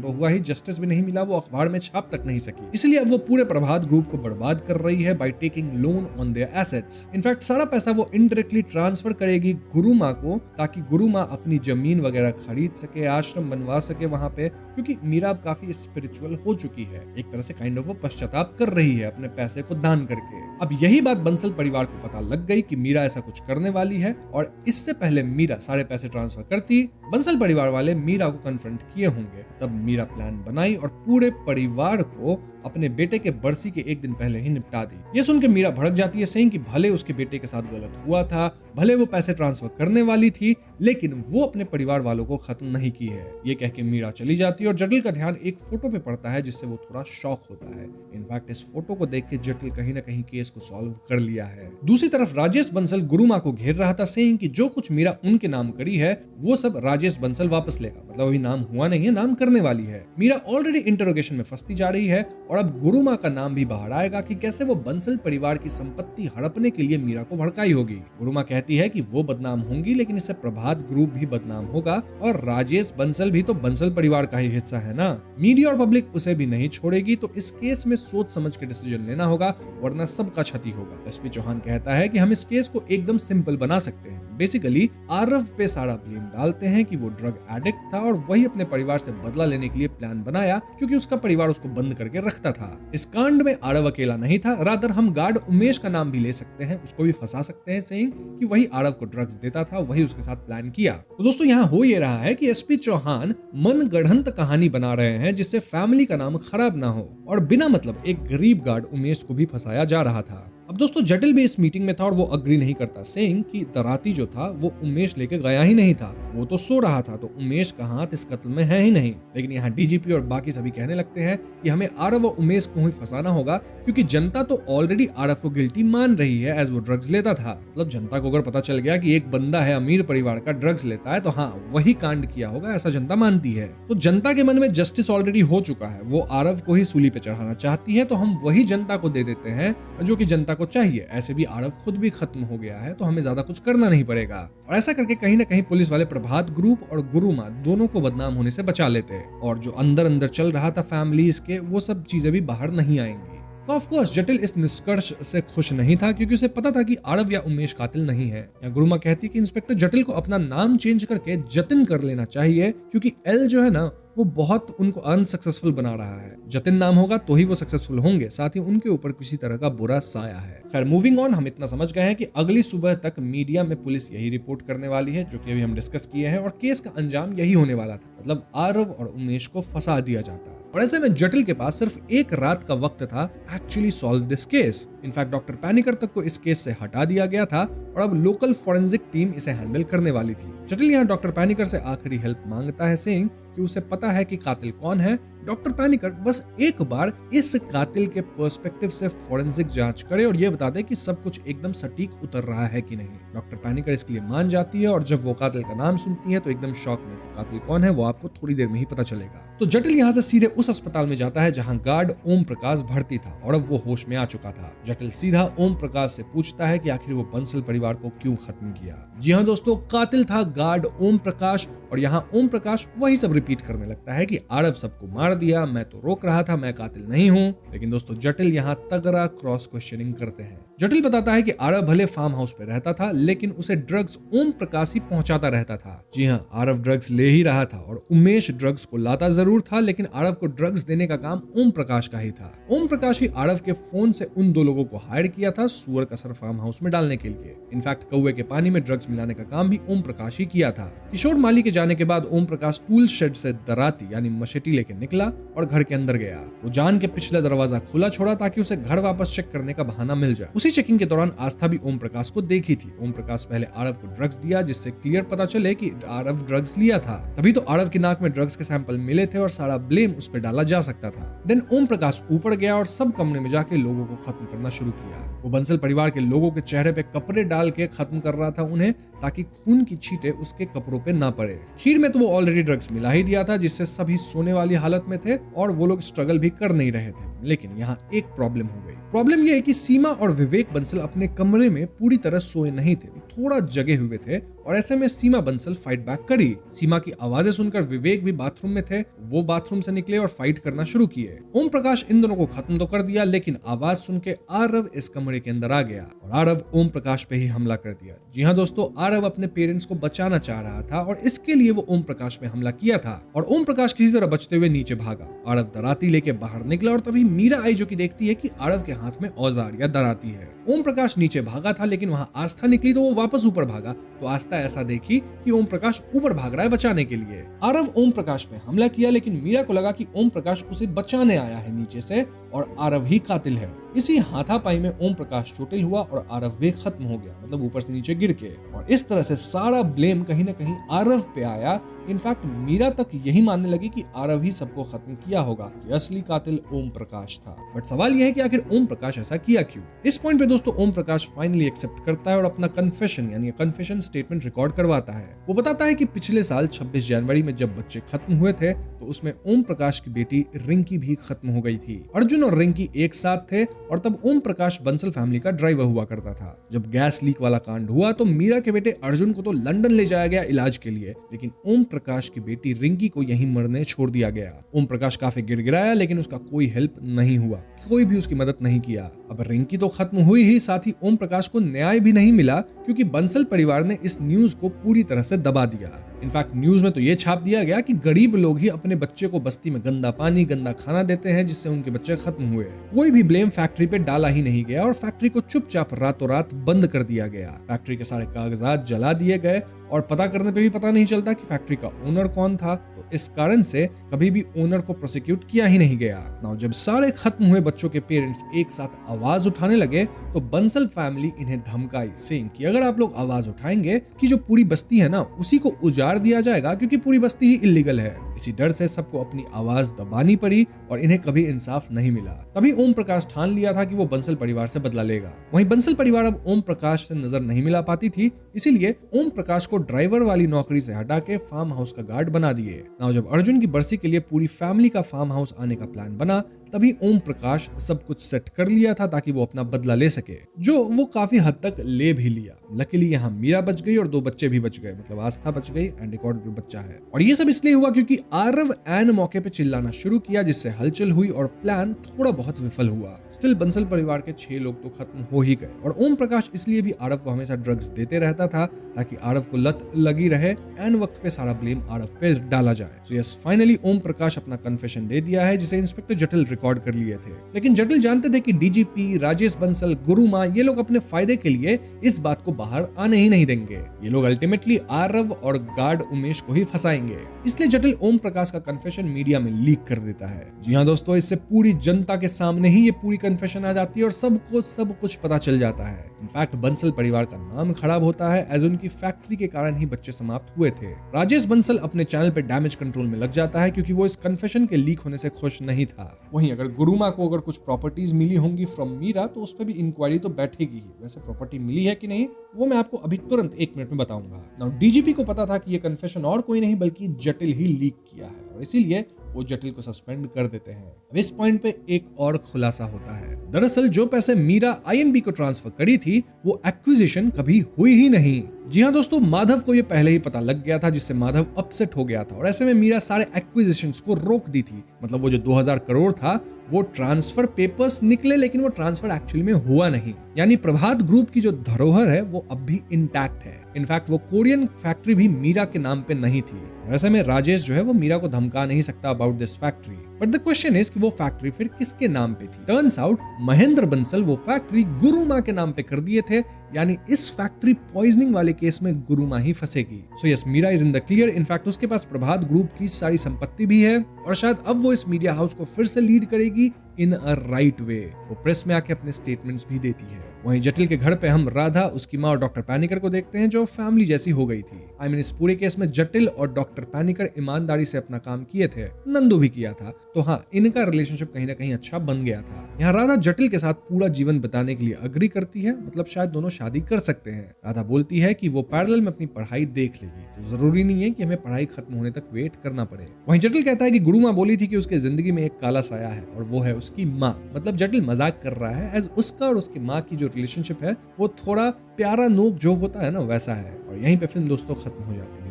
तो हुआ ही, जस्टिस भी नहीं मिला, वो अखबार में छाप तक नहीं सकी। इसलिए अब वो पूरे प्रभात ग्रुप को बर्बाद कर रही है by taking loan on their assets. In fact सारा पैसा वो इनडायरेक्टली ट्रांसफर करेगी गुरु माँ को, ताकि गुरु माँ अपनी जमीन वगैरह खरीद सके, आश्रम बनवा सके वहां पे, क्योंकि मीरा अब काफी स्पिरिचुअल हो चुकी है। एक तरह से काइंड ऑफ वो पश्चाताप कर रही है अपने पैसे को दान करके। अब यही बात बंसल परिवार को पता लग गई कि मीरा ऐसा कुछ करने वाली है, और इससे पहले मीरा सारे पैसे ट्रांसफर करती, बंसल परिवार वाले मीरा को कन्फ्रंट किए होंगे। तब मीरा प्लान बनाई और पूरे परिवार को अपने बेटे के बरसी के एक दिन पहले ही निपटा दी। ये सुनकर मीरा भड़क जाती है, सेइंग कि भले उसके बेटे के साथ गलत हुआ था, भले वो पैसे ट्रांसफर करने वाली थी, लेकिन वो अपने परिवार वालों को खत्म नहीं की है। ये कह के मीरा चली जाती है और जटिल का ध्यान एक फोटो पे पड़ता है, जिससे वो थोड़ा शॉक होता है। इनफैक्ट इस फोटो को देख के जटिल कहीं ना कहीं केस को सॉल्व कर लिया है। दूसरी तरफ राजेश बंसल गुरु माँ को घेर रहा था, सेइंग कि जो कुछ मीरा उनके नाम करी है वो सब राजेश बंसल वापस लेगा। मतलब अभी नाम हुआ नहीं है, नाम करने वाली है। मीरा ऑलरेडी इंटरोगेशन में फंसती जा रही है और अब गुरु माँ का नाम भी बाहर आएगा कि कैसे वो बंसल परिवार की संपत्ति हड़पने के लिए मीरा को भड़काई होगी। गुरु माँ कहती है कि वो बदनाम होंगी, लेकिन इससे प्रभात ग्रुप भी बदनाम होगा, और राजेश बंसल भी तो बंसल परिवार का ही हिस्सा है ना। मीडिया और पब्लिक उसे भी नहीं छोड़ेगी, तो इस केस में सोच समझ के डिसीजन लेना होगा, वरना सबका क्षति होगा। एसपी चौहान कहता है कि हम इस केस को एकदम सिंपल बना सकते हैं। बेसिकली आरव पे सारा ब्लेम डालते हैं कि वो ड्रग एडिक्ट था और वही अपने परिवार से बदला लेने के लिए प्लान बनाया, क्योंकि उसका परिवार उसको बंद करके रखता था। इस कांड में आरव अकेला नहीं था, रादर हम गार्ड उमेश का नाम भी ले सकते हैं, उसको भी फंसा सकते हैं, सेइंग कि वही आरव को ड्रग्स देता था, वही उसके साथ प्लान किया। तो दोस्तों यहाँ हो ये रहा है कि एसपी चौहान मनगढ़ंत कहानी बना रहे हैं, जिससे फैमिली का नाम खराब ना हो, और बिना मतलब एक गरीब गार्ड उमेश को भी फंसाया जा रहा था। अब दोस्तों जटिल भी इस मीटिंग में था और वो अग्री नहीं करता, सेइंग कि दराती जो था वो उमेश लेके गया ही नहीं था, वो तो सो रहा था, तो उमेश का हाथ इस कत्ल में है ही नहीं। लेकिन यहाँ डीजीपी और बाकी सभी कहने लगते हैं कि हमें आरव और उमेश को ही फंसाना होगा, क्योंकि जनता तो ऑलरेडी आरव को गिल्टी मान रही है, एज वो ड्रग्स लेता था। मतलब जनता को अगर पता चल गया कि एक बंदा है अमीर परिवार का, ड्रग्स लेता है, तो हाँ वही कांड किया होगा, ऐसा जनता मानती है। तो जनता के मन में जस्टिस ऑलरेडी हो चुका है, वो आरव को ही सूली पे चढ़ाना चाहती है, तो हम वही जनता को दे देते हैं जो कि जनता को चाहिए। ऐसे भी आरव खुद भी खत्म हो गया है, तो हमें ज्यादा कुछ करना नहीं पड़ेगा। और ऐसा करके कहीं ना कहीं पुलिस वाले प्रभात ग्रुप और गुरु माँ दोनों को बदनाम होने से बचा लेते हैं, और जो अंदर अंदर चल रहा था फैमिलीज के, वो सब चीजें भी बाहर नहीं आएंगी। तो ऑफ कोर्स जटिल इस निष्कर्ष से खुश नहीं था, क्योंकि उसे पता था कि आरव या उमेश कातिल नहीं है। या गुरुमा कहती कि इंस्पेक्टर जटिल को अपना नाम चेंज करके जतिन कर लेना चाहिए, क्योंकि एल जो है ना वो बहुत उनको अनसक्सेसफुल बना रहा है। जतिन नाम होगा तो ही वो सक्सेसफुल होंगे, साथ ही उनके ऊपर किसी तरह का बुरा साया है। खैर मूविंग ऑन, हम इतना समझ गए हैं कि अगली सुबह तक मीडिया में पुलिस यही रिपोर्ट करने वाली है जो कि अभी हम डिस्कस किए हैं, और केस का अंजाम यही होने वाला था। मतलब आरव और उमेश को फंसा दिया जाता। और ऐसे में जटिल के पास सिर्फ एक रात का वक्त था actually solve this case. In fact doctor Panicker तक को इस केस से हटा दिया गया था, और अब लोकल फॉरेंसिक टीम इसे हैंडल करने वाली थी। जटिल यहाँ डॉक्टर पैनिकर से आखिरी हेल्प मांगता है, सेइंग कि उसे पता है कि कातिल कौन है। डॉक्टर पैनिकर बस एक बार इस कातिल के पर्सपेक्टिव से फॉरेंसिक जांच करे और ये बता दे कि सब कुछ एकदम सटीक उतर रहा है कि नहीं। डॉक्टर पैनिकर इसके लिए मान जाती है, और जब वो कातिल का नाम सुनती है तो एकदम शॉक में। तो कातिल कौन है वो आपको थोड़ी देर में ही पता चलेगा। तो जटिल यहाँ से सीधे उस अस्पताल में जाता है जहाँ गार्ड ओम प्रकाश भर्ती था, और अब वो होश में आ चुका था। जटिल सीधा ओम प्रकाश से पूछता है कि आखिर वो बंसल परिवार को क्यों खत्म किया। जी हाँ दोस्तों, कातिल था गार्ड ओम प्रकाश, और यहाँ ओम प्रकाश वही सब रिपीट करने लगता है कि आरव सबको मार दिया, मैं तो रोक रहा था, मैं कातिल नहीं हूँ। लेकिन दोस्तों जटिल यहाँ तगड़ा क्रॉस क्वेश्चनिंग करते हैं। जटिल बताता है कि आरव भले फार्म हाउस पे रहता था, लेकिन उसे ड्रग्स ओम प्रकाश ही पहुंचाता रहता था। जी हाँ, आरव ड्रग्स ले ही रहा था, और उमेश ड्रग्स को लाता जरूर था, लेकिन आरव को ड्रग्स देने का काम ओम प्रकाश का ही था। ओम प्रकाश ही आरव के फोन से उन दो लोगों को हायर किया था सुअर कसर फार्म हाउस में डालने के लिए। इनफैक्ट कौवे के पानी में ड्रग्स मिलाने का काम भी ओम प्रकाश ही किया था। किशोर माली के जाने के बाद ओम प्रकाश टूल शेड से दराती यानी मशेटी लेके निकला और घर के अंदर गया। वो जान के पिछला दरवाजा खुला छोड़ा ताकि उसे घर वापस चेक करने का बहाना मिल जाए। उसी चेकिंग के दौरान आस्था भी ओम प्रकाश को देखी थी। ओम प्रकाश पहले आरव को ड्रग्स दिया, जिससे क्लियर पता चले कि आरव ड्रग्स लिया था। तभी तो आरव की नाक में ड्रग्स के सैंपल मिले थे और सारा ब्लेम उस पर डाला जा सकता था। देन ओम प्रकाश ऊपर गया और सब कमरे में जाके लोगों को खत्म करना शुरू किया। वो बंसल परिवार के लोगों के चेहरे पे कपड़े डाल के खत्म कर रहा था उन्हें, ताकि खून की छींटे उसके कपड़ों पे ना पड़े। खीर में तो वो ऑलरेडी ड्रग्स मिला ही दिया था, जिससे सभी सोने वाली हालत में थे और वो लोग स्ट्रगल भी कर नहीं रहे थे। लेकिन यहाँ एक प्रॉब्लम हो गई। प्रॉब्लम यह है कि सीमा और विवेक बंसल अपने कमरे में पूरी तरह सोए नहीं थे, थोड़ा जगे हुए थे, और ऐसे में सीमा बंसल फाइट बैक करी। सीमा की आवाजें सुनकर विवेक भी बाथरूम में थे, वो बाथरूम से निकले और फाइट करना शुरू किए। ओम प्रकाश इन दोनों को खत्म तो कर दिया, लेकिन आवाज सुन के आरव इस कमरे के अंदर आ गया और आरव ओम प्रकाश पे ही हमला कर दिया। जी हाँ दोस्तों, आरव अपने पेरेंट्स को बचाना चाह रहा था और इसके लिए वो ओम प्रकाश पे हमला किया था, और ओम प्रकाश किसी तरह बचते हुए नीचे भागा। आरव दराती लेके बाहर निकला और तभी मीरा आई, जो कि देखती है कि आरव के हाथ में औजार या दराती है। ओम प्रकाश नीचे भागा था, लेकिन वहां आस्था निकली तो वो वापस ऊपर भागा, तो आस्था ऐसा देखी कि ओम प्रकाश ऊपर भाग रहा है बचाने के लिए। आरव ओम प्रकाश पे हमला किया, लेकिन मीरा को लगा कि ओम प्रकाश उसे बचाने आया है नीचे से और आरव ही कातिल है। इसी हाथापाई में ओम प्रकाश चोटिल हुआ और आरव भी खत्म हो गया, मतलब ऊपर से नीचे गिर के, और इस तरह से सारा ब्लेम कहीं ना कहीं आरव पे आया। इनफैक्ट मीरा तक यही मानने लगी कि आरव ही सबको खत्म किया होगा, कि असली कातिल ओम प्रकाश था। बट सवाल यह है कि आखिर ओम प्रकाश ऐसा किया क्यों? इस पॉइंट पे दोस्तों ओम प्रकाश फाइनली एक्सेप्ट करता है और अपना कन्फेशन यानी कन्फेशन स्टेटमेंट रिकॉर्ड करवाता है। वो बताता है कि पिछले साल 26 जनवरी में जब बच्चे खत्म हुए थे, तो उसमें ओम प्रकाश की बेटी रिंकी भी खत्म हो गई थी। अर्जुन और रिंकी एक साथ थे और तब ओम प्रकाश बंसल फैमिली का ड्राइवर हुआ करता था। जब गैस लीक वाला कांड हुआ तो मीरा के बेटे अर्जुन को तो लंदन ले जाया गया इलाज के लिए, लेकिन ओम प्रकाश की बेटी रिंकी को यहीं मरने छोड़ दिया गया। ओम प्रकाश काफी गिड़गिड़ाया, लेकिन उसका कोई हेल्प नहीं हुआ, कोई भी उसकी मदद नहीं किया। अब रिंकी तो खत्म हुई ही, साथ ही ओम प्रकाश को न्याय भी नहीं मिला, क्योंकि बंसल परिवार ने इस न्यूज को पूरी तरह से दबा दिया। इनफैक्ट न्यूज में तो ये छाप दिया गया कि गरीब लोग ही अपने बच्चे को बस्ती में गंदा पानी गंदा खाना देते हैं, जिससे उनके बच्चे खत्म हुए। कोई भी ब्लेम फैक्ट्री पे डाला ही नहीं गया और फैक्ट्री को चुपचाप रातों रात बंद कर दिया गया। फैक्ट्री के सारे कागजात जला दिए गए और पता करने पे भी पता नहीं चलता कि फैक्ट्री का ओनर कौन था, तो इस कारण से कभी भी ओनर को प्रोसिक्यूट किया ही नहीं गया। नाउ जब सारे खत्म हुए बच्चों के पेरेंट्स एक साथ आवाज उठाने लगे, तो बंसल फैमिली इन्हें धमकाई, सेइंग कि अगर आप लोग आवाज उठाएंगे कि जो पूरी बस्ती है ना उसी को उजाड़ दिया जाएगा, क्योंकि पूरी बस्ती ही इल्लीगल है। इसी डर से सबको अपनी आवाज दबानी पड़ी और इन्हें कभी इंसाफ नहीं मिला। तभी ओम प्रकाश ठान लिया था कि वो बंसल परिवार से बदला लेगा। वहीं बंसल परिवार अब ओम प्रकाश से नजर नहीं मिला पाती थी, इसीलिए ओम प्रकाश को ड्राइवर वाली नौकरी से हटा के फार्म हाउस का गार्ड बना दिए। नाउ जब अर्जुन की बरसी के लिए पूरी फैमिली का फार्म हाउस आने का प्लान बना, तभी ओम प्रकाश सब कुछ सेट कर लिया था ताकि वो अपना बदला ले सके, जो वो काफी हद तक ले भी लिया। लकीली यहाँ मीरा बच गई और 2 बच्चे भी बच गए, मतलब आस्था बच गई एंड एक और जो बच्चा है। और ये सब इसलिए हुआ क्योंकि आरव एन मौके पे चिल्लाना शुरू किया, जिससे हलचल हुई और प्लान थोड़ा बहुत विफल हुआ। स्टिल बंसल परिवार के 6 लोग तो खत्म हो ही गए, और ओम प्रकाश इसलिए भी आरव को हमेशा ड्रग्स देते रहता था ताकि आरव को लत लगी रहे, एन वक्त पे सारा ब्लेम आरव पे डाला जाए। So yes, finally Om Prakash अपना कन्फेशन दे दिया है, जिसे इंस्पेक्टर जटिल रिकॉर्ड कर लिए थे। लेकिन जटिल जानते थे कि डीजीपी राजेश बंसल, गुरुमा, ये लोग अपने फायदे के लिए इस बात को बाहर आने ही नहीं देंगे। ये लोग अल्टीमेटली आरव और गार्ड उमेश को ही फंसाएंगे। इसलिए जटिल ओम प्रकाश का कन्फेशन मीडिया में लीक कर देता है। जी हाँ दोस्तों, इससे पूरी जनता के सामने ही ये पूरी कन्फेशन आ जाती है और सबको सब कुछ पता चल जाता है। इनफैक्ट बंसल परिवार का नाम खराब होता है, एज उनकी फैक्ट्री के कारण ही बच्चे समाप्त हुए थे। राजेश बंसल अपने चैनल पे डैमेज कंट्रोल में लग जाता है, क्योंकि वो इस कन्फेशन के लीक होने से खुश नहीं था। वहीं अगर गुरुमा को अगर कुछ प्रॉपर्टीज मिली होंगी फ्रॉम मीरा, तो उस पर भी इंक्वायरी तो बैठेगी ही। वैसे प्रॉपर्टी मिली है कि नहीं वो मैं आपको अभी तुरंत 1 मिनट में बताऊंगा। नाउ डीजीपी को पता था कि ये कन्फेशन और कोई नहीं बल्कि जटिल ही लीक किया है, और इसीलिए वो जटिल को सस्पेंड कर देते हैं। अब इस पॉइंट पे एक और खुलासा होता है। दरअसल जो पैसे मीरा आईएनबी को ट्रांसफर करी थी, वो एक्विजिशन कभी हुई ही नहीं। जी हाँ दोस्तों, माधव को ये पहले ही पता लग गया था, जिससे माधव अपसेट हो गया था, और ऐसे में मीरा सारे एक्विजिशंस को रोक दी थी। मतलब वो जो 2000 करोड़ था वो ट्रांसफर पेपर्स निकले, लेकिन वो ट्रांसफर एक्चुअली में हुआ नहीं। यानी प्रभात ग्रुप की जो धरोहर है वो अब भी इंटैक्ट है। इनफैक्ट वो कोरियन फैक्ट्री भी मीरा के नाम पे नहीं थी। ऐसे में राजेश जो है वो मीरा को धमका नहीं सकता about this factory. But the question is कि वो फैक्ट्री फिर किसके नाम पे थी? टर्न्स आउट महेंद्र बंसल वो फैक्ट्री गुरुमा के नाम पे कर दिए थे, यानी इस फैक्ट्री पॉइजनिंग वाले केस में गुरुमा ही फंसेगी। So yes, Meera is in the clear. In fact उसके पास प्रभात ग्रुप की सारी संपत्ति भी है, और शायद अब वो इस मीडिया हाउस को फिर से लीड करेगी इन अ राइट वे। वो प्रेस में आके अपने स्टेटमेंट्स भी देती है। वहीं जटिल के घर पे हम राधा, उसकी माँ और डॉक्टर पैनिकर को देखते हैं जो फैमिली जैसी हो गई थी। आई मीन इस पूरे केस में जटिल और डॉक्टर पैनिकर ईमानदारी से अपना काम किए थे, नंदू भी किया था, तो हाँ इनका रिलेशनशिप कहीं ना कहीं अच्छा बन गया था। यहाँ राधा जटिल के साथ पूरा जीवन बिताने के लिए अग्री करती है, मतलब शायद दोनों शादी कर सकते हैं। राधा बोलती है कि वो पैरेलल में अपनी पढ़ाई देख लेगी, तो जरूरी नहीं है कि हमें पढ़ाई खत्म होने तक वेट करना पड़े। वहीं जटिल कहता है कि गुरु माँ बोली थी कि उसके जिंदगी में एक काला साया है और वो है उसकी माँ। मतलब जटिल मजाक कर रहा है, एज उसका और उसकी माँ की जो रिलेशनशिप है वो थोड़ा प्यारा नोक जोक होता है ना, वैसा है। और यहीं पे फिल्म दोस्तों खत्म हो जाती है।